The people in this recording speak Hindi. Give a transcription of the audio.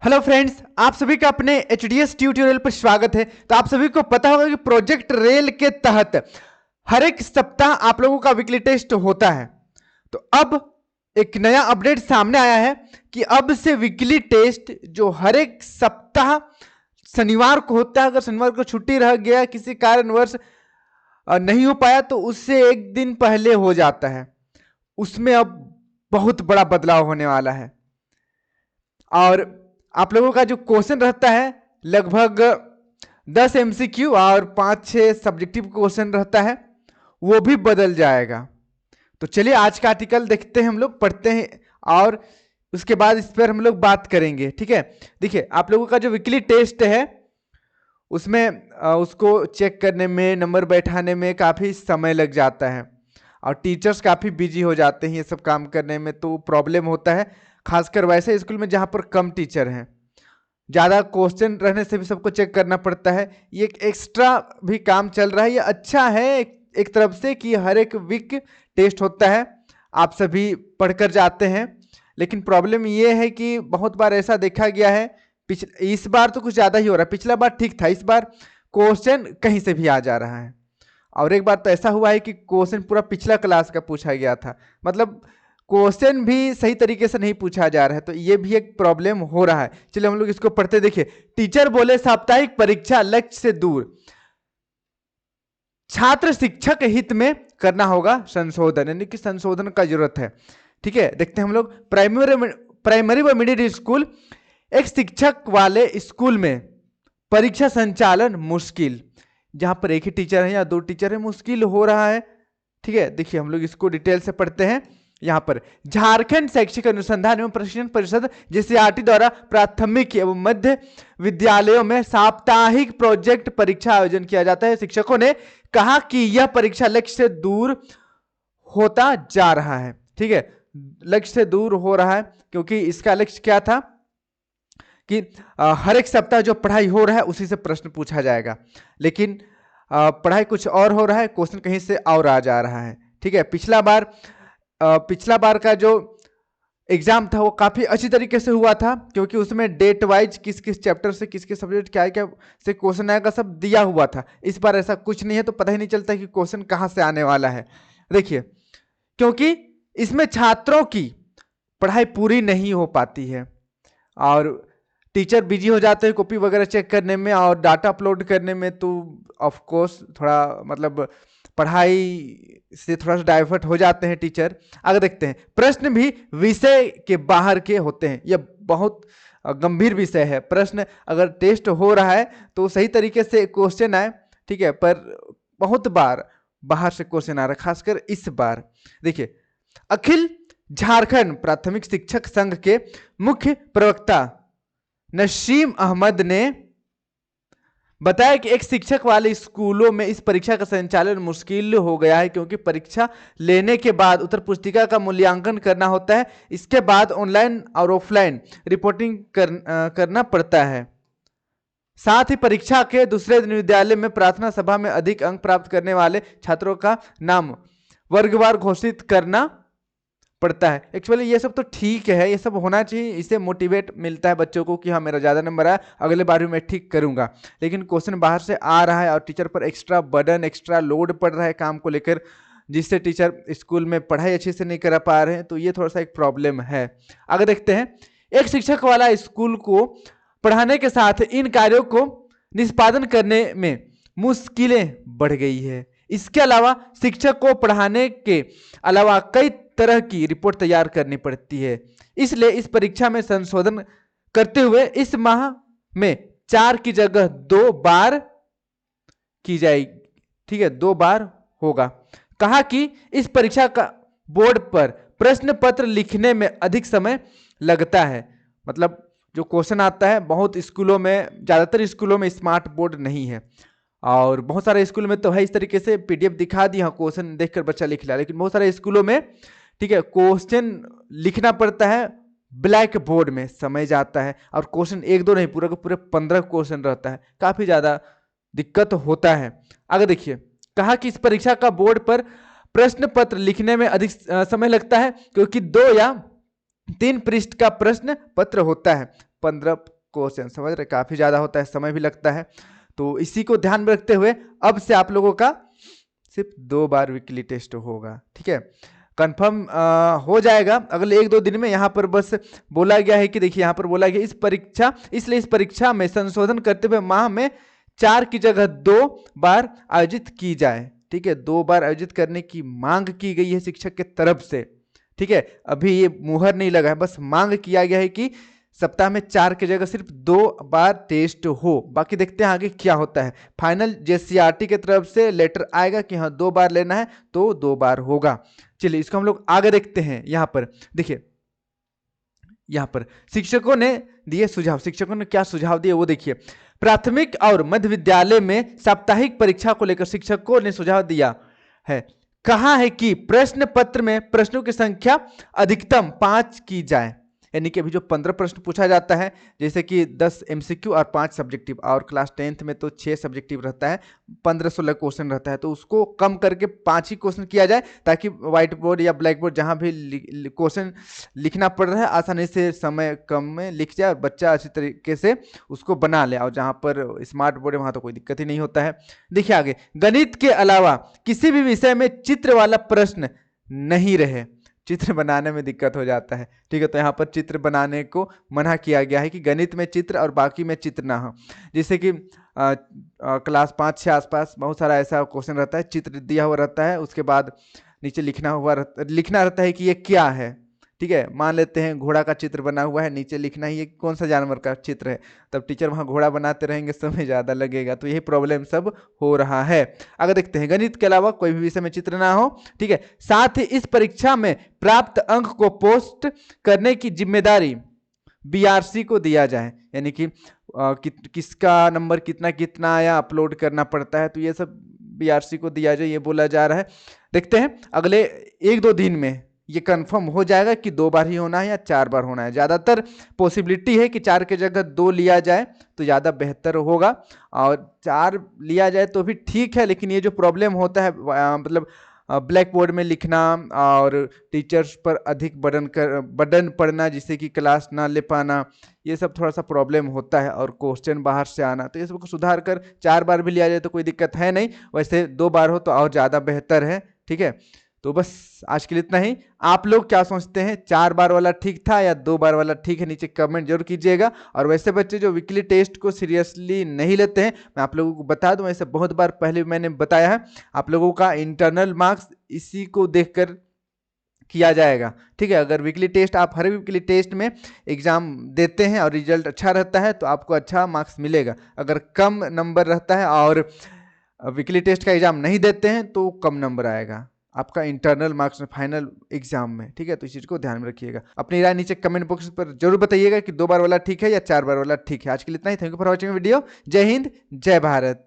हेलो फ्रेंड्स, आप सभी का अपने एचडीएस ट्यूटोरियल पर स्वागत है। तो आप सभी को पता होगा कि प्रोजेक्ट रेल के तहत हर एक सप्ताह आप लोगों का वीकली टेस्ट होता है। तो अब एक नया अपडेट सामने आया है कि अब से वीकली टेस्ट जो हर एक सप्ताह शनिवार को होता है, अगर शनिवार को छुट्टी रह गया, किसी कारणवश नहीं हो पाया, तो उससे एक दिन पहले हो जाता है। उसमें अब बहुत बड़ा बदलाव होने वाला है और आप लोगों का जो क्वेश्चन रहता है लगभग 10 एमसीक्यू और 5-6 सब्जेक्टिव क्वेश्चन रहता है, वो भी बदल जाएगा। तो चलिए आज का आर्टिकल देखते हैं, हम लोग पढ़ते हैं और उसके बाद इस पर हम लोग बात करेंगे। ठीक है, देखिए आप लोगों का जो वीकली टेस्ट है उसमें उसको चेक करने में, नंबर बैठाने में काफ़ी समय लग जाता है और टीचर्स काफ़ी बिजी हो जाते हैं ये सब काम करने में, तो प्रॉब्लम होता है। खासकर वैसे स्कूल में जहाँ पर कम टीचर हैं, ज़्यादा क्वेश्चन रहने से भी सबको चेक करना पड़ता है। ये एक एक्स्ट्रा भी काम चल रहा है। ये अच्छा है एक तरफ से कि हर एक वीक टेस्ट होता है, आप सभी पढ़कर जाते हैं। लेकिन प्रॉब्लम ये है कि बहुत बार ऐसा देखा गया है, इस बार तो कुछ ज़्यादा ही हो रहा है। पिछला बार ठीक था, इस बार क्वेश्चन कहीं से भी आ जा रहा है। और एक बार तो ऐसा हुआ है कि क्वेश्चन पूरा पिछला क्लास का पूछा गया था, मतलब क्वेश्चन भी सही तरीके से नहीं पूछा जा रहा है। तो ये भी एक प्रॉब्लम हो रहा है। चलिए हम लोग इसको पढ़ते। देखिए, टीचर बोले साप्ताहिक परीक्षा लक्ष्य से दूर, छात्र शिक्षक हित में करना होगा संशोधन, यानी कि संशोधन का जरूरत है। ठीक है, देखते हैं हम लोग। प्राइमरी व मिडिल स्कूल, एक शिक्षक वाले स्कूल में परीक्षा संचालन मुश्किल। जहां पर एक ही टीचर है या दो टीचर है, मुश्किल हो रहा है। ठीक है, देखिए हम लोग इसको डिटेल से पढ़ते हैं। यहाँ पर झारखंड शैक्षिक अनुसंधान एवं प्रशिक्षण परिषद जेसीईआरटी द्वारा प्राथमिक एवं मध्य विद्यालयों में साप्ताहिक प्रोजेक्ट परीक्षा आयोजन किया जाता है। शिक्षकों ने कहा कि यह परीक्षा लक्ष्य से दूर होता जा रहा है। ठीक है, लक्ष्य से दूर हो रहा है क्योंकि इसका लक्ष्य क्या था कि हर एक सप्ताह जो पढ़ाई हो रहा है उसी से प्रश्न पूछा जाएगा, लेकिन पढ़ाई कुछ और हो रहा है, क्वेश्चन कहीं से और आ जा रहा है। ठीक है, पिछला बार का जो एग्जाम था वो काफी अच्छी तरीके से हुआ था, क्योंकि उसमें डेट वाइज किस किस चैप्टर से किस किस सब्जेक्ट क्या क्या से क्वेश्चन आएगा सब दिया हुआ था। इस बार ऐसा कुछ नहीं है, तो पता ही नहीं चलता कि क्वेश्चन कहाँ से आने वाला है। देखिए, क्योंकि इसमें छात्रों की पढ़ाई पूरी नहीं हो पाती है और टीचर बिजी हो जाते हैं कॉपी वगैरह चेक करने में और डाटा अपलोड करने में, तो ऑफ कोर्स थोड़ा मतलब पढ़ाई से थोड़ा सा डाइवर्ट हो जाते हैं टीचर। आगे देखते हैं, प्रश्न भी विषय के बाहर के होते हैं। यह बहुत गंभीर विषय है। प्रश्न अगर टेस्ट हो रहा है तो सही तरीके से क्वेश्चन आए, ठीक है, पर बहुत बार बाहर से क्वेश्चन आ रहा है, खासकर इस बार। देखिए, अखिल झारखंड प्राथमिक शिक्षक संघ के मुख्य प्रवक्ता नसीम अहमद ने बताया कि एक शिक्षक वाले स्कूलों में इस परीक्षा का संचालन मुश्किल हो गया है, क्योंकि परीक्षा लेने के बाद उत्तर पुस्तिका का मूल्यांकन करना होता है। इसके बाद ऑनलाइन और ऑफलाइन रिपोर्टिंग करना पड़ता है। साथ ही परीक्षा के दूसरे दिन विद्यालय में प्रार्थना सभा में अधिक अंक प्राप्त करने वाले छात्रों का नाम वर्गवार घोषित करना पड़ता है। एक्चुअली ये सब तो ठीक है, ये सब होना चाहिए, इससे मोटिवेट मिलता है बच्चों को कि हाँ मेरा ज़्यादा नंबर आया, अगले बार भी मैं ठीक करूंगा। लेकिन क्वेश्चन बाहर से आ रहा है और टीचर पर एक्स्ट्रा बर्डन, एक्स्ट्रा लोड पड़ रहा है काम को लेकर, जिससे टीचर स्कूल में पढ़ाई अच्छे से नहीं कर पा रहे हैं, तो ये थोड़ा सा एक प्रॉब्लम है। आगे देखते हैं, एक शिक्षक वाला स्कूल को पढ़ाने के साथ इन कार्यों को निष्पादन करने में मुश्किलें बढ़ गई है। इसके अलावा शिक्षक को पढ़ाने के अलावा कई तरह की रिपोर्ट तैयार करनी पड़ती है। इसलिए इस परीक्षा में संशोधन करते हुए इस माह में 4 की जगह 2 बार की जाएगी। ठीक है, 2 बार होगा। कहा कि इस परीक्षा का बोर्ड पर प्रश्न पत्र लिखने में अधिक समय लगता है। मतलब जो क्वेश्चन आता है, बहुत स्कूलों में, ज़्यादातर स्कूलों में स्मार्ट बोर्ड नहीं है और बहुत सारे स्कूल में तो है इस तरीके से पीडीएफ दिखा दी, हाँ क्वेश्चन देखकर बच्चा लिख लिया। लेकिन बहुत सारे स्कूलों में, ठीक है, क्वेश्चन लिखना पड़ता है ब्लैक बोर्ड में, समय जाता है और क्वेश्चन 1-2 नहीं, पूरा का पूरे 15 क्वेश्चन रहता है, काफी ज्यादा दिक्कत होता है। आगे देखिए, कहा कि इस परीक्षा का बोर्ड पर प्रश्न पत्र लिखने में अधिक समय लगता है, क्योंकि 2 या 3 पृष्ठ का प्रश्न पत्र होता है। 15 क्वेश्चन, समझ रहे, काफी ज्यादा होता है, समय भी लगता है। तो इसी को ध्यान में रखते हुए अब से आप लोगों का सिर्फ 2 बार वीकली टेस्ट होगा, ठीक है। कंफर्म हो जाएगा अगले 1-2 दिन में। यहाँ पर बस बोला गया है कि देखिए, यहाँ पर बोला गया इसलिए इस परीक्षा में संशोधन करते हुए माह में 4 की जगह 2 बार आयोजित की जाए, ठीक है। 2 बार आयोजित करने की मांग की गई है शिक्षक के तरफ से, ठीक है। अभी ये मुहर नहीं लगा है, बस मांग किया गया है कि सप्ताह में 4 की जगह सिर्फ 2 बार टेस्ट हो। बाकी देखते हैं आगे क्या होता है। फाइनल JCRT की तरफ से लेटर आएगा कि हाँ 2 बार लेना है तो 2 बार होगा। चलिए इसको हम लोग आगे देखते हैं। यहाँ पर देखिए, यहाँ पर शिक्षकों ने दिए सुझाव, शिक्षकों ने क्या सुझाव दिए वो देखिए। प्राथमिक और मध्य विद्यालय में साप्ताहिक परीक्षा को लेकर शिक्षकों ने सुझाव दिया है। कहा है कि प्रश्न पत्र में प्रश्नों की संख्या अधिकतम 5 की जाए, यानी कि अभी जो 15 प्रश्न पूछा जाता है, जैसे कि 10 MCQ और 5 सब्जेक्टिव, और क्लास 10th में तो 6 सब्जेक्टिव रहता है, 15-16 क्वेश्चन रहता है, तो उसको कम करके 5 ही क्वेश्चन किया जाए, ताकि व्हाइट बोर्ड या ब्लैक बोर्ड जहाँ भी क्वेश्चन लिखना पड़ रहा है आसानी से समय कम में लिख जाए और बच्चा अच्छी तरीके से उसको बना ले। और जहाँ पर स्मार्ट बोर्ड है वहाँ तो कोई दिक्कत ही नहीं होता है। देखिए आगे, गणित के अलावा किसी भी विषय में चित्र वाला प्रश्न नहीं रहे, चित्र बनाने में दिक्कत हो जाता है, ठीक है। तो यहाँ पर चित्र बनाने को मना किया गया है कि गणित में चित्र और बाकी में चित्र ना हो। जैसे कि क्लास 5-6 आसपास बहुत सारा ऐसा क्वेश्चन रहता है, चित्र दिया हुआ रहता है, उसके बाद नीचे लिखना रहता है कि ये क्या है, ठीक है। मान लेते हैं घोड़ा का चित्र बना हुआ है, नीचे लिखना है ये कौन सा जानवर का चित्र है, तब टीचर वहाँ घोड़ा बनाते रहेंगे, समय ज़्यादा लगेगा। तो यही प्रॉब्लम सब हो रहा है। अगर देखते हैं, गणित के अलावा कोई भी विषय में चित्र ना हो, ठीक है। साथ ही इस परीक्षा में प्राप्त अंक को पोस्ट करने की जिम्मेदारी BRC को दिया जाए, यानी कि किसका नंबर कितना कितना आया अपलोड करना पड़ता है, तो ये सब BRC को दिया जाए, ये बोला जा रहा है। देखते हैं अगले 1-2 दिन में ये कंफर्म हो जाएगा कि 2 बार ही होना है या 4 बार होना है। ज़्यादातर पॉसिबिलिटी है कि 4 की जगह 2 लिया जाए तो ज़्यादा बेहतर होगा, और 4 लिया जाए तो भी ठीक है। लेकिन ये जो प्रॉब्लम होता है मतलब ब्लैक बोर्ड में लिखना और टीचर्स पर अधिक बर्डन पड़ना, जिससे कि क्लास ना ले पाना, ये सब थोड़ा सा प्रॉब्लम होता है, और क्वेश्चन बाहर से आना, तो ये सबको सुधार कर 4 बार भी लिया जाए तो कोई दिक्कत है नहीं। वैसे 2 बार हो तो और ज़्यादा बेहतर है, ठीक है। तो बस आज के लिए इतना ही। आप लोग क्या सोचते हैं, 4 बार वाला ठीक था या 2 बार वाला ठीक है, नीचे कमेंट जरूर कीजिएगा। और वैसे बच्चे जो वीकली टेस्ट को सीरियसली नहीं लेते हैं, मैं आप लोगों को बता दूं, ऐसे बहुत बार पहले मैंने बताया है, आप लोगों का इंटरनल मार्क्स इसी को देखकर किया जाएगा, ठीक है। अगर वीकली टेस्ट आप हर वीकली टेस्ट में एग्जाम देते हैं और रिजल्ट अच्छा रहता है तो आपको अच्छा मार्क्स मिलेगा। अगर कम नंबर रहता है और वीकली टेस्ट का एग्जाम नहीं देते हैं तो कम नंबर आएगा आपका इंटरनल मार्क्स में, फाइनल एग्जाम में, ठीक है। तो इस चीज़ को ध्यान में रखिएगा। अपनी राय नीचे कमेंट बॉक्स पर जरूर बताइएगा कि 2 बार वाला ठीक है या 4 बार वाला ठीक है। आज के लिए इतना ही। Thank you for watching video. जय हिंद, जय भारत।